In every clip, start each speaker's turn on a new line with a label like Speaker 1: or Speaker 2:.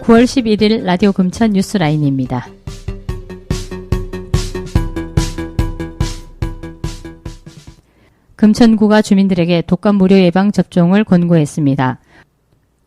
Speaker 1: 9월 11일 라디오 금천 뉴스라인입니다. 금천구가 주민들에게 독감 무료 예방 접종을 권고했습니다.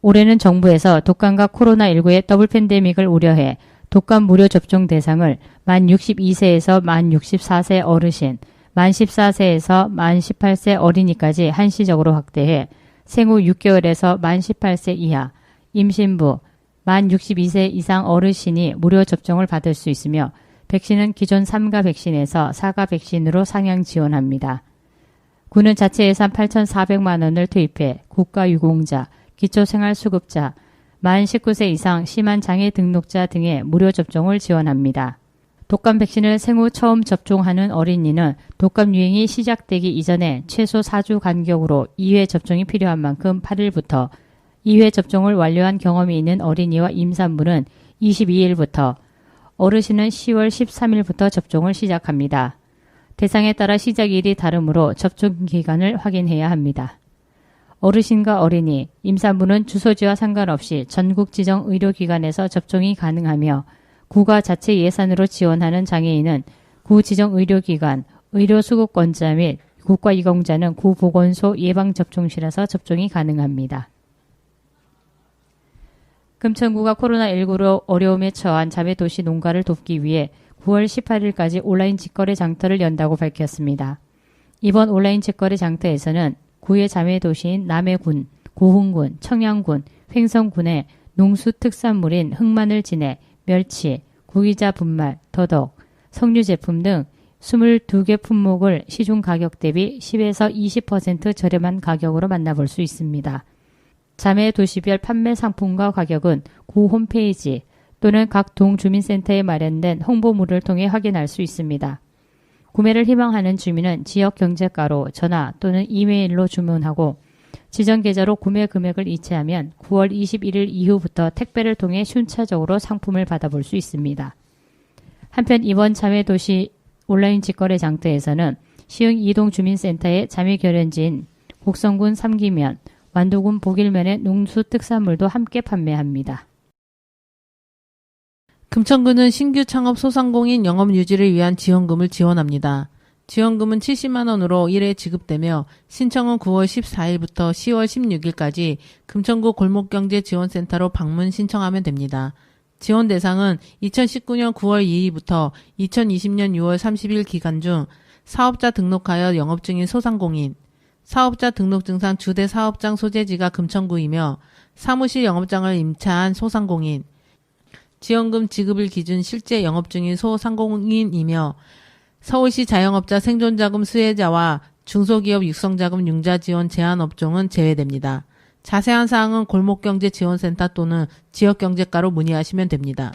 Speaker 1: 올해는 정부에서 독감과 코로나19의 더블 팬데믹을 우려해 독감 무료 접종 대상을 만 62세에서 만 64세 어르신, 만 14세에서 만 18세 어린이까지 한시적으로 확대해 생후 6개월에서 만 18세 이하, 임신부, 만 62세 이상 어르신이 무료 접종을 받을 수 있으며 백신은 기존 3가 백신에서 4가 백신으로 상향 지원합니다. 구는 자체 예산 8,400만 원을 투입해 국가유공자, 기초생활수급자, 만 19세 이상 심한 장애 등록자 등의 무료 접종을 지원합니다. 독감 백신을 생후 처음 접종하는 어린이는 독감 유행이 시작되기 이전에 최소 4주 간격으로 2회 접종이 필요한 만큼 8일부터 2회 접종을 완료한 경험이 있는 어린이와 임산부는 22일부터, 어르신은 10월 13일부터 접종을 시작합니다. 대상에 따라 시작일이 다르므로 접종 기간을 확인해야 합니다. 어르신과 어린이, 임산부는 주소지와 상관없이 전국 지정 의료기관에서 접종이 가능하며 구가 자체 예산으로 지원하는 장애인은 구 지정 의료기관, 의료수급권자 및 국가유공자는 구 보건소 예방접종실에서 접종이 가능합니다. 금천구가 코로나19로 어려움에 처한 자매도시 농가를 돕기 위해 9월 18일까지 온라인 직거래 장터를 연다고 밝혔습니다. 이번 온라인 직거래 장터에서는 구의 자매도시인 남해군, 고흥군, 청양군, 횡성군의 농수특산물인 흑마늘 진액, 멸치, 구기자 분말, 더덕, 석류 제품 등 22개 품목을 시중 가격 대비 10에서 20% 저렴한 가격으로 만나볼 수 있습니다. 자매 도시별 판매 상품과 가격은 구 홈페이지 또는 각 동주민센터에 마련된 홍보물을 통해 확인할 수 있습니다. 구매를 희망하는 주민은 지역 경제가로 전화 또는 이메일로 주문하고 지정 계좌로 구매 금액을 이체하면 9월 21일 이후부터 택배를 통해 순차적으로 상품을 받아볼 수 있습니다. 한편 이번 자매도시 온라인 직거래 장터에서는 시흥 이동주민센터의 자매결연지인 곡성군 삼기면, 완도군 보길면의 농수특산물도 함께 판매합니다.
Speaker 2: 금천구는 신규 창업 소상공인 영업 유지를 위한 지원금을 지원합니다. 지원금은 70만 원으로 1회 지급되며 신청은 9월 14일부터 10월 16일까지 금천구 골목경제지원센터로 방문 신청하면 됩니다. 지원 대상은 2019년 9월 2일부터 2020년 6월 30일 기간 중 사업자 등록하여 영업 중인 소상공인, 사업자 등록증상 주대 사업장 소재지가 금천구이며 사무실 영업장을 임차한 소상공인, 지원금 지급일 기준 실제 영업 중인 소상공인이며 서울시 자영업자 생존자금 수혜자와 중소기업 육성자금 융자 지원 제한 업종은 제외됩니다. 자세한 사항은 골목경제지원센터 또는 지역경제과로 문의하시면 됩니다.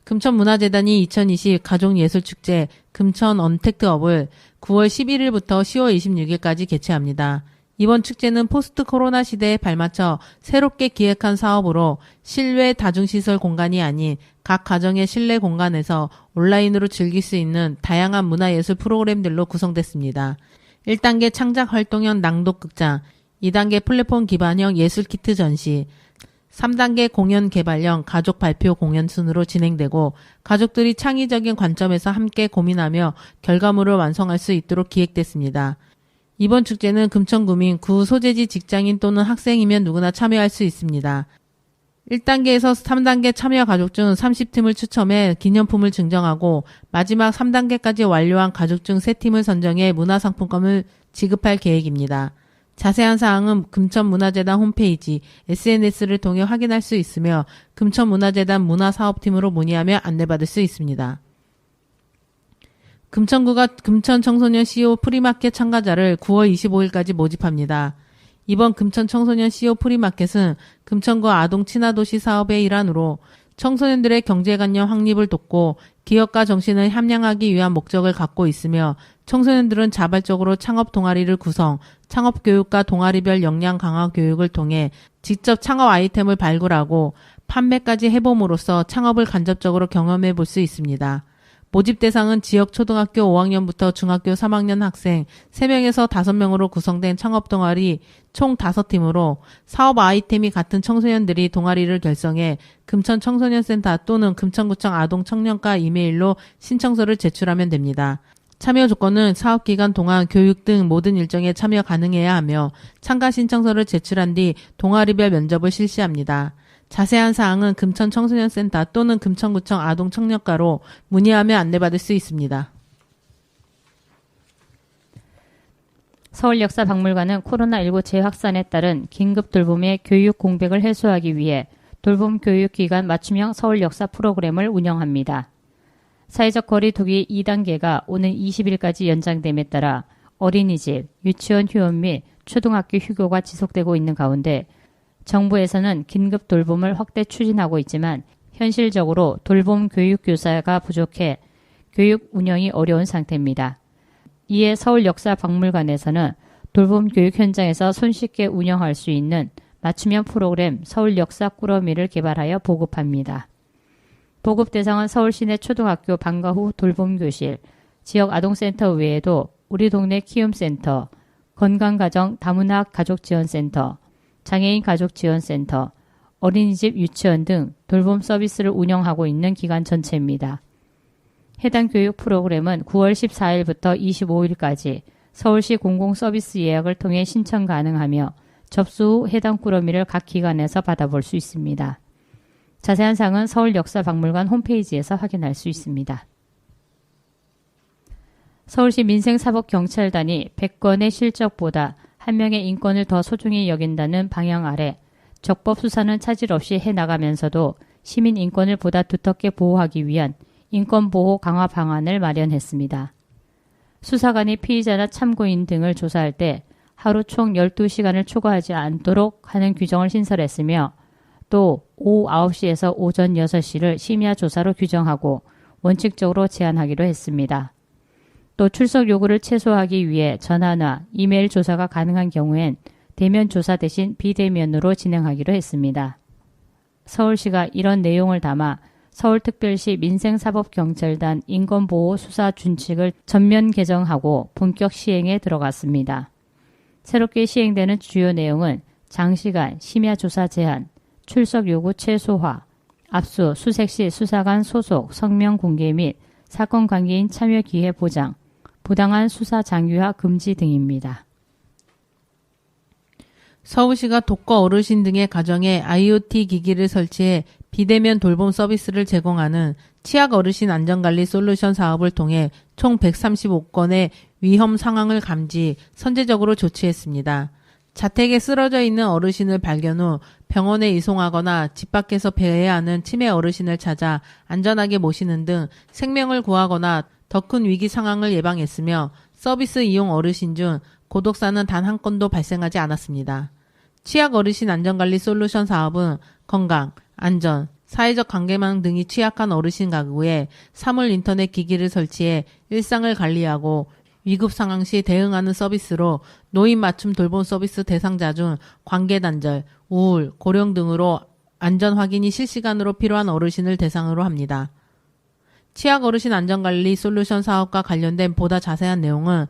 Speaker 2: 금천문화재단이 2020 가족예술축제 금천 언택트업을 9월 11일부터 10월 26일까지 개최합니다. 이번 축제는 포스트 코로나 시대에 발맞춰 새롭게 기획한 사업으로 실외 다중시설 공간이 아닌 각 가정의 실내 공간에서 온라인으로 즐길 수 있는 다양한 문화예술 프로그램들로 구성됐습니다. 1단계 창작 활동형 낭독극장, 2단계 플랫폼 기반형 예술키트 전시, 3단계 공연 개발형 가족 발표 공연 순으로 진행되고 가족들이 창의적인 관점에서 함께 고민하며 결과물을 완성할 수 있도록 기획됐습니다. 이번 축제는 금천구민, 구 소재지 직장인 또는 학생이면 누구나 참여할 수 있습니다. 1단계에서 3단계 참여 가족 중 30팀을 추첨해 기념품을 증정하고 마지막 3단계까지 완료한 가족 중 3팀을 선정해 문화상품권을 지급할 계획입니다. 자세한 사항은 금천문화재단 홈페이지, SNS를 통해 확인할 수 있으며 금천문화재단 문화사업팀으로 문의하며 안내받을 수 있습니다. 금천구가 금천청소년 CO 프리마켓 참가자를 9월 25일까지 모집합니다. 이번 금천청소년 CO 프리마켓은 금천구 아동 친화도시 사업의 일환으로 청소년들의 경제관념 확립을 돕고 기업가 정신을 함양하기 위한 목적을 갖고 있으며 청소년들은 자발적으로 창업 동아리를 구성, 창업교육과 동아리별 역량 강화 교육을 통해 직접 창업 아이템을 발굴하고 판매까지 해봄으로써 창업을 간접적으로 경험해 볼 수 있습니다. 모집 대상은 지역 초등학교 5학년부터 중학교 3학년 학생 3명에서 5명으로 구성된 창업동아리 총 5팀으로 사업 아이템이 같은 청소년들이 동아리를 결성해 금천 청소년센터 또는 금천구청 아동청년과 이메일로 신청서를 제출하면 됩니다. 참여 조건은 사업기간 동안 교육 등 모든 일정에 참여 가능해야 하며 참가 신청서를 제출한 뒤 동아리별 면접을 실시합니다. 자세한 사항은 금천 청소년센터 또는 금천구청 아동청년과로 문의하며 안내받을 수 있습니다.
Speaker 1: 서울역사박물관은 코로나19 재확산에 따른 긴급 돌봄의 교육 공백을 해소하기 위해 돌봄 교육 기간 맞춤형 서울역사 프로그램을 운영합니다. 사회적 거리 두기 2단계가 오는 20일까지 연장됨에 따라 어린이집, 유치원 휴원 및 초등학교 휴교가 지속되고 있는 가운데 정부에서는 긴급 돌봄을 확대 추진하고 있지만 현실적으로 돌봄 교육 교사가 부족해 교육 운영이 어려운 상태입니다. 이에 서울역사박물관에서는 돌봄 교육 현장에서 손쉽게 운영할 수 있는 맞춤형 프로그램 서울역사 꾸러미를 개발하여 보급합니다. 보급 대상은 서울시내 초등학교 방과 후 돌봄교실, 지역 아동센터 외에도 우리 동네 키움센터, 건강가정 다문화 가족지원센터, 장애인 가족지원센터, 어린이집 유치원 등 돌봄 서비스를 운영하고 있는 기관 전체입니다. 해당 교육 프로그램은 9월 14일부터 25일까지 서울시 공공서비스 예약을 통해 신청 가능하며 접수 후 해당 꾸러미를 각 기관에서 받아볼 수 있습니다. 자세한 사항은 서울역사박물관 홈페이지에서 확인할 수 있습니다. 서울시 민생사법경찰단이 100건의 실적보다 한 명의 인권을 더 소중히 여긴다는 방향 아래 적법 수사는 차질 없이 해나가면서도 시민 인권을 보다 두텁게 보호하기 위한 인권보호 강화 방안을 마련했습니다. 수사관이 피의자나 참고인 등을 조사할 때 하루 총 12시간을 초과하지 않도록 하는 규정을 신설했으며 또 오후 9시에서 오전 6시를 심야 조사로 규정하고 원칙적으로 제한하기로 했습니다. 또 출석 요구를 최소화하기 위해 전화나 이메일 조사가 가능한 경우엔 대면 조사 대신 비대면으로 진행하기로 했습니다. 서울시가 이런 내용을 담아 서울특별시 민생사법경찰단 인권보호 수사 준칙을 전면 개정하고 본격 시행에 들어갔습니다. 새롭게 시행되는 주요 내용은 장시간 심야 조사 제한, 출석 요구 최소화, 압수, 수색 시 수사관 소속, 성명 공개 및 사건 관계인 참여 기회 보장, 부당한 수사 장유화 금지 등입니다.
Speaker 2: 서울시가 독거 어르신 등의 가정에 IoT 기기를 설치해 비대면 돌봄 서비스를 제공하는 치약 어르신 안전관리 솔루션 사업을 통해 총 135건의 위험 상황을 감지, 선제적으로 조치했습니다. 자택에 쓰러져 있는 어르신을 발견 후 병원에 이송하거나 집 밖에서 배회해야 하는 치매 어르신을 찾아 안전하게 모시는 등 생명을 구하거나 더 큰 위기 상황을 예방했으며 서비스 이용 어르신 중 고독사는 단 한 건도 발생하지 않았습니다. 치약 어르신 안전관리 솔루션 사업은 건강, 안전, 사회적 관계망 등이 취약한 어르신 가구에 사물 인터넷 기기를 설치해 일상을 관리하고 위급 상황 시 대응하는 서비스로 노인 맞춤 돌봄 서비스 대상자 중 관계 단절, 우울, 고령 등으로 안전 확인이 실시간으로 필요한 어르신을 대상으로 합니다. 치약 어르신 안전관리 솔루션 사업과 관련된 보다 자세한 내용은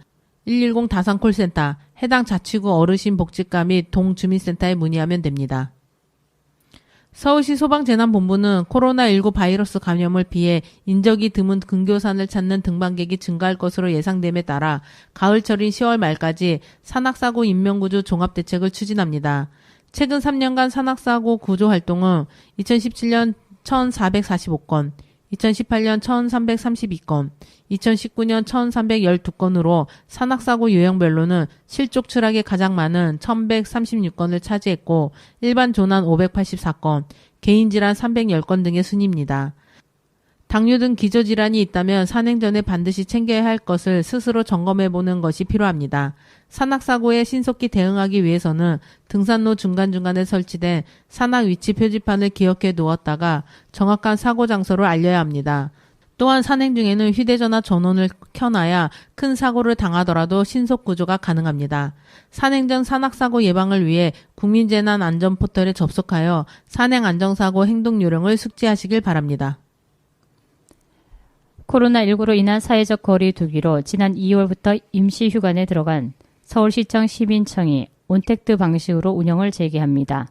Speaker 2: 110 다산 콜센터, 해당 자치구 어르신복지과 및 동주민센터에 문의하면 됩니다. 서울시 소방재난본부는 코로나19 바이러스 감염을 피해 인적이 드문 근교산을 찾는 등반객이 증가할 것으로 예상됨에 따라 가을철인 10월 말까지 산악사고 인명구조 종합대책을 추진합니다. 최근 3년간 산악사고 구조 활동은 2017년 1,445건, 2018년 1,332건, 2019년 1,312건으로 산악사고 유형별로는 실족 추락이 가장 많은 1,136건을 차지했고 일반 조난 584건, 개인질환 310건 등의 순입니다. 당뇨 등 기저질환이 있다면 산행 전에 반드시 챙겨야 할 것을 스스로 점검해보는 것이 필요합니다. 산악사고에 신속히 대응하기 위해서는 등산로 중간중간에 설치된 산악 위치 표지판을 기억해 두었다가 정확한 사고 장소를 알려야 합니다. 또한 산행 중에는 휴대전화 전원을 켜놔야 큰 사고를 당하더라도 신속 구조가 가능합니다. 산행 전 산악사고 예방을 위해 국민재난안전포털에 접속하여 산행 안전사고 행동 요령을 숙지하시길 바랍니다.
Speaker 1: 코로나19로 인한 사회적 거리 두기로 지난 2월부터 임시 휴관에 들어간 서울시청 시민청이 온택트 방식으로 운영을 재개합니다.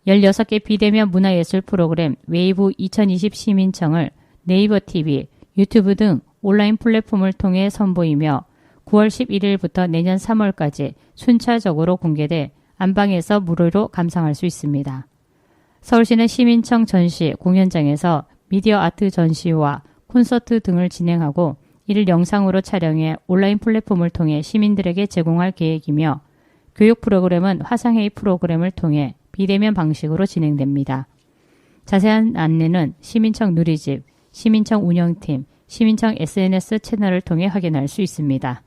Speaker 1: 16개 비대면 문화예술 프로그램 웨이브 2020 시민청을 네이버 TV, 유튜브 등 온라인 플랫폼을 통해 선보이며 9월 11일부터 내년 3월까지 순차적으로 공개돼 안방에서 무료로 감상할 수 있습니다. 서울시는 시민청 전시, 공연장에서 미디어 아트 전시와 콘서트 등을 진행하고 이를 영상으로 촬영해 온라인 플랫폼을 통해 시민들에게 제공할 계획이며 교육 프로그램은 화상회의 프로그램을 통해 비대면 방식으로 진행됩니다. 자세한 안내는 시민청 누리집, 시민청 운영팀, 시민청 SNS 채널을 통해 확인할 수 있습니다.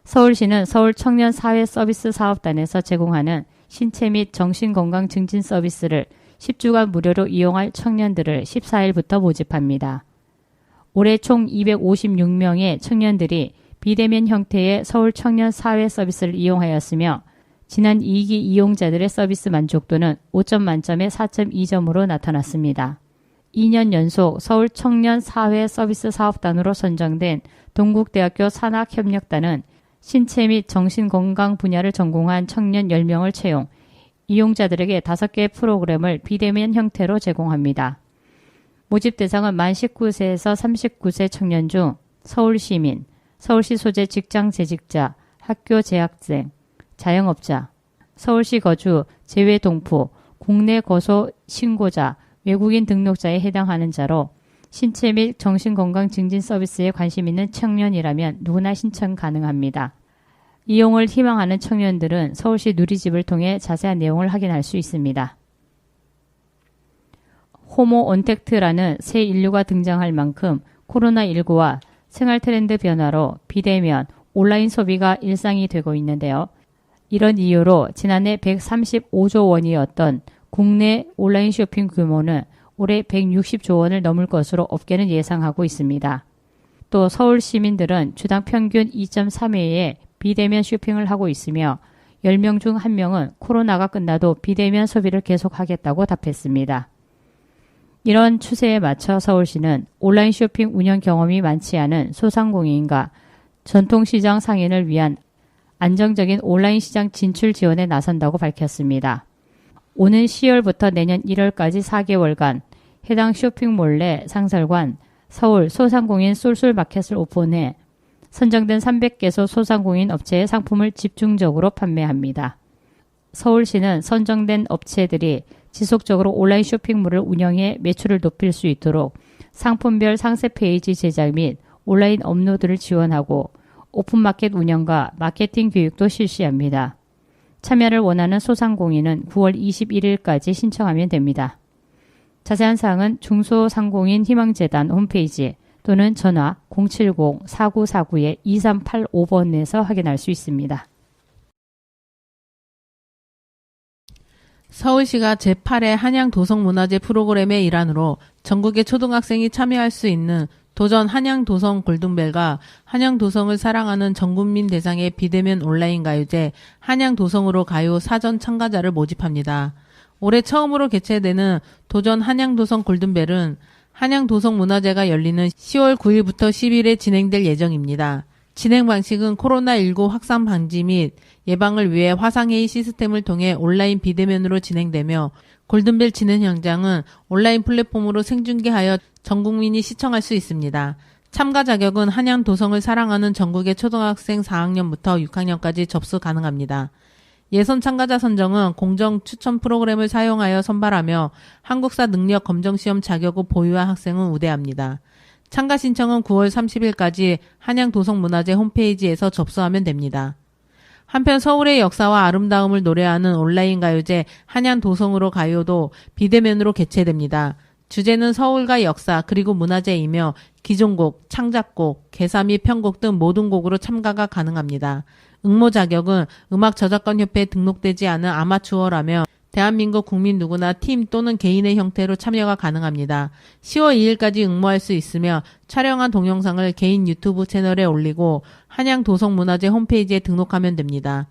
Speaker 1: 서울시는 서울청년사회서비스사업단에서 제공하는 신체 및 정신건강 증진 서비스를 10주간 무료로 이용할 청년들을 14일부터 모집합니다. 올해 총 256명의 청년들이 비대면 형태의 서울 청년 사회 서비스를 이용하였으며 지난 2기 이용자들의 서비스 만족도는 5점 만점에 4.2점으로 나타났습니다. 2년 연속 서울 청년 사회 서비스 사업단으로 선정된 동국대학교 산학협력단은 신체 및 정신건강 분야를 전공한 청년 10명을 채용, 이용자들에게 5개의 프로그램을 비대면 형태로 제공합니다. 모집 대상은 만 19세에서 39세 청년 중 서울시민, 서울시 소재 직장 재직자, 학교 재학생, 자영업자, 서울시 거주, 재외 동포, 국내 거소 신고자, 외국인 등록자에 해당하는 자로 신체 및 정신건강 증진 서비스에 관심 있는 청년이라면 누구나 신청 가능합니다. 이용을 희망하는 청년들은 서울시 누리집을 통해 자세한 내용을 확인할 수 있습니다. 호모 온택트라는 새 인류가 등장할 만큼 코로나19와 생활 트렌드 변화로 비대면, 온라인 소비가 일상이 되고 있는데요. 이런 이유로 지난해 135조 원이었던 국내 온라인 쇼핑 규모는 올해 160조 원을 넘을 것으로 업계는 예상하고 있습니다. 또 서울 시민들은 주당 평균 2.3회의 비대면 쇼핑을 하고 있으며 10명 중 1명은 코로나가 끝나도 비대면 소비를 계속하겠다고 답했습니다. 이런 추세에 맞춰 서울시는 온라인 쇼핑 운영 경험이 많지 않은 소상공인과 전통시장 상인을 위한 안정적인 온라인 시장 진출 지원에 나선다고 밝혔습니다. 오는 10월부터 내년 1월까지 4개월간 해당 쇼핑몰 내 상설관 서울 소상공인 쏠쏠마켓을 오픈해 선정된 300개소 소상공인 업체의 상품을 집중적으로 판매합니다. 서울시는 선정된 업체들이 지속적으로 온라인 쇼핑몰을 운영해 매출을 높일 수 있도록 상품별 상세 페이지 제작 및 온라인 업로드를 지원하고 오픈마켓 운영과 마케팅 교육도 실시합니다. 참여를 원하는 소상공인은 9월 21일까지 신청하면 됩니다. 자세한 사항은 중소상공인 희망재단 홈페이지 또는 전화 070-4949-2385번에서 확인할 수 있습니다.
Speaker 2: 서울시가 제8회 한양도성문화제 프로그램의 일환으로 전국의 초등학생이 참여할 수 있는 도전 한양도성 골든벨과 한양도성을 사랑하는 전국민 대상의 비대면 온라인 가요제 한양도성으로 가요 사전 참가자를 모집합니다. 올해 처음으로 개최되는 도전 한양도성 골든벨은 한양도성문화제가 열리는 10월 9일부터 10일에 진행될 예정입니다. 진행 방식은 코로나19 확산 방지 및 예방을 위해 화상회의 시스템을 통해 온라인 비대면으로 진행되며 골든벨 진행 현장은 온라인 플랫폼으로 생중계하여 전 국민이 시청할 수 있습니다. 참가 자격은 한양도성을 사랑하는 전국의 초등학생 4학년부터 6학년까지 접수 가능합니다. 예선 참가자 선정은 공정 추천 프로그램을 사용하여 선발하며 한국사 능력 검정시험 자격을 보유한 학생은 우대합니다. 참가 신청은 9월 30일까지 한양도성문화제 홈페이지에서 접수하면 됩니다. 한편 서울의 역사와 아름다움을 노래하는 온라인 가요제 한양도성으로 가요도 비대면으로 개최됩니다. 주제는 서울과 역사 그리고 문화재이며 기존곡, 창작곡, 개사 및 편곡 등 모든 곡으로 참가가 가능합니다. 응모 자격은 음악저작권협회에 등록되지 않은 아마추어라며 대한민국 국민 누구나 팀 또는 개인의 형태로 참여가 가능합니다. 10월 2일까지 응모할 수 있으며 촬영한 동영상을 개인 유튜브 채널에 올리고 한양도성문화제 홈페이지에 등록하면 됩니다.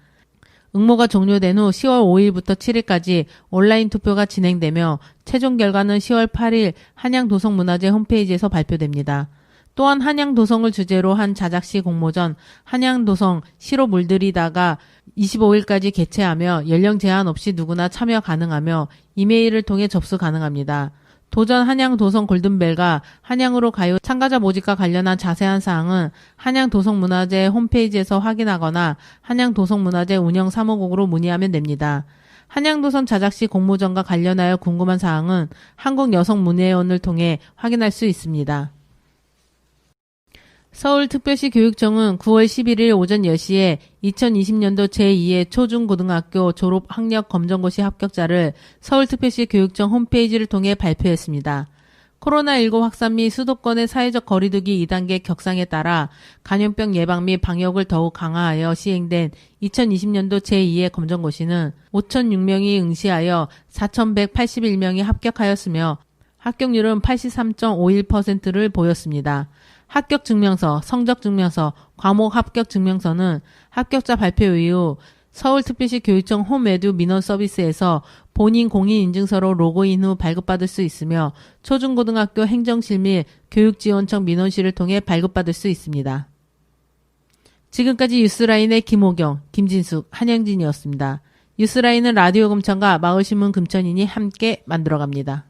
Speaker 2: 응모가 종료된 후 10월 5일부터 7일까지 온라인 투표가 진행되며 최종 결과는 10월 8일 한양도성문화재 홈페이지에서 발표됩니다. 또한 한양도성을 주제로 한 자작시 공모전 한양도성 시로 물들이다가 25일까지 개최하며 연령 제한 없이 누구나 참여 가능하며 이메일을 통해 접수 가능합니다. 도전 한양도성 골든벨과 한양으로 가요 참가자 모집과 관련한 자세한 사항은 한양도성문화재 홈페이지에서 확인하거나 한양도성문화재 운영사무국으로 문의하면 됩니다. 한양도성 자작시 공모전과 관련하여 궁금한 사항은 한국여성문예원을 통해 확인할 수 있습니다. 서울특별시 교육청은 9월 11일 오전 10시에 2020년도 제2회 초중고등학교 졸업 학력 검정고시 합격자를 서울특별시 교육청 홈페이지를 통해 발표했습니다. 코로나19 확산 및 수도권의 사회적 거리두기 2단계 격상에 따라 감염병 예방 및 방역을 더욱 강화하여 시행된 2020년도 제2회 검정고시는 5,006명이 응시하여 4,181명이 합격하였으며 합격률은 83.51%를 보였습니다. 합격증명서, 성적증명서, 과목 합격증명서는 합격자 발표 이후 서울특별시 교육청 홈에듀 민원 서비스에서 본인 공인인증서로 로그인 후 발급받을 수 있으며 초중고등학교 행정실 및 교육지원청 민원실을 통해 발급받을 수 있습니다. 지금까지 뉴스라인의 김호경, 김진숙, 한영진이었습니다. 뉴스라인은 라디오 금천과 마을신문 금천인이 함께 만들어갑니다.